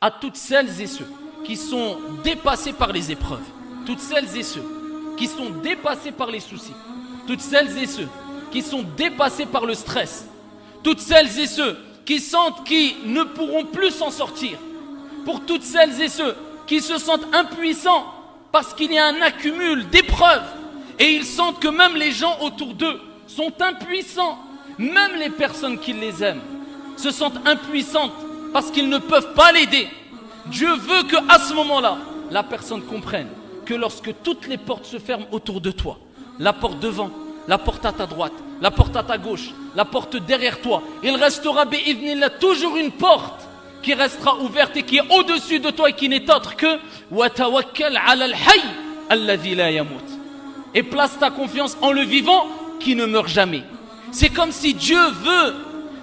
à toutes celles et ceux qui sont dépassés par les épreuves, toutes celles et ceux qui sont dépassés par les soucis, toutes celles et ceux qui sont dépassés par le stress, toutes celles et ceux qui sentent qu'ils ne pourront plus s'en sortir, pour toutes celles et ceux qui se sentent impuissants parce qu'il y a un accumul d'épreuves et ils sentent que même les gens autour d'eux sont impuissants, même les personnes qui les aiment se sentent impuissantes parce qu'ils ne peuvent pas l'aider. Dieu veut qu'à ce moment-là, la personne comprenne que lorsque toutes les portes se ferment autour de toi, la porte devant, la porte à ta droite, la porte à ta gauche, la porte derrière toi, il restera bi'idhnillah toujours une porte qui restera ouverte et qui est au-dessus de toi et qui n'est autre que wa tawakkal 'ala al-hayy alladhi la yamut. Et place ta confiance en le vivant qui ne meurt jamais. C'est comme si Dieu veut,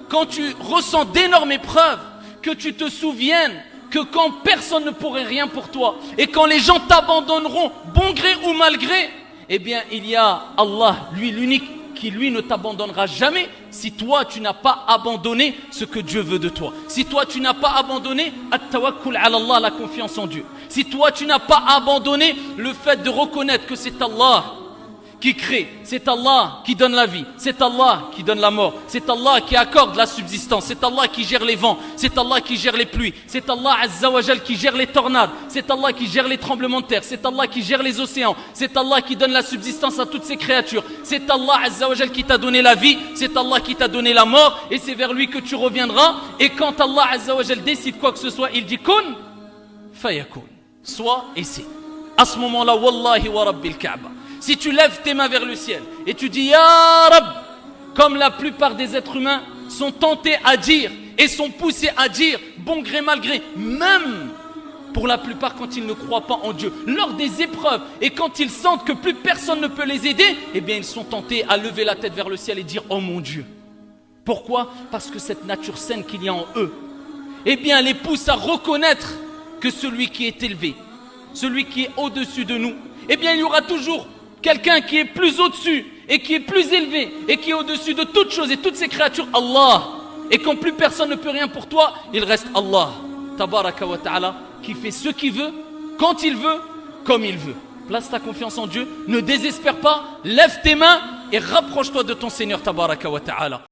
quand tu ressens d'énormes épreuves, que tu te souviennes que quand personne ne pourrait rien pour toi et quand les gens t'abandonneront, bon gré ou mal gré, eh bien il y a Allah, lui l'unique, qui lui ne t'abandonnera jamais si toi tu n'as pas abandonné ce que Dieu veut de toi. Si toi tu n'as pas abandonné at-tawakkul 'ala Allah, la confiance en Dieu. Si toi tu n'as pas abandonné le fait de reconnaître que c'est Allah qui crée, c'est Allah qui donne la vie, c'est Allah qui donne la mort, c'est Allah qui accorde la subsistance, c'est Allah qui gère les vents, c'est Allah qui gère les pluies, c'est Allah Azza wa Jal qui gère les tornades, c'est Allah qui gère les tremblements de terre, c'est Allah qui gère les océans, c'est Allah qui donne la subsistance à toutes ces créatures, c'est Allah Azza wa Jal qui t'a donné la vie, c'est Allah qui t'a donné la mort et c'est vers lui que tu reviendras. Et quand Allah Azza wa Jal décide quoi que ce soit, il dit kun fayakun, soit et c'est. À ce moment-là, wallahi wa rabbil Kaaba, si tu lèves tes mains vers le ciel et tu dis Ya Rab, comme la plupart des êtres humains sont tentés à dire et sont poussés à dire, bon gré mal gré, même pour la plupart quand ils ne croient pas en Dieu, lors des épreuves et quand ils sentent que plus personne ne peut les aider, eh bien ils sont tentés à lever la tête vers le ciel et dire oh mon Dieu. Pourquoi? Parce que cette nature saine qu'il y a en eux, eh bien les pousse à reconnaître que celui qui est élevé, celui qui est au-dessus de nous, eh bien il y aura toujours quelqu'un qui est plus au-dessus et qui est plus élevé et qui est au-dessus de toutes choses et toutes ces créatures, Allah. Et quand plus personne ne peut rien pour toi, il reste Allah, tabaraka wa ta'ala, qui fait ce qu'il veut, quand il veut, comme il veut. Place ta confiance en Dieu, ne désespère pas, lève tes mains et rapproche-toi de ton Seigneur, tabaraka wa ta'ala.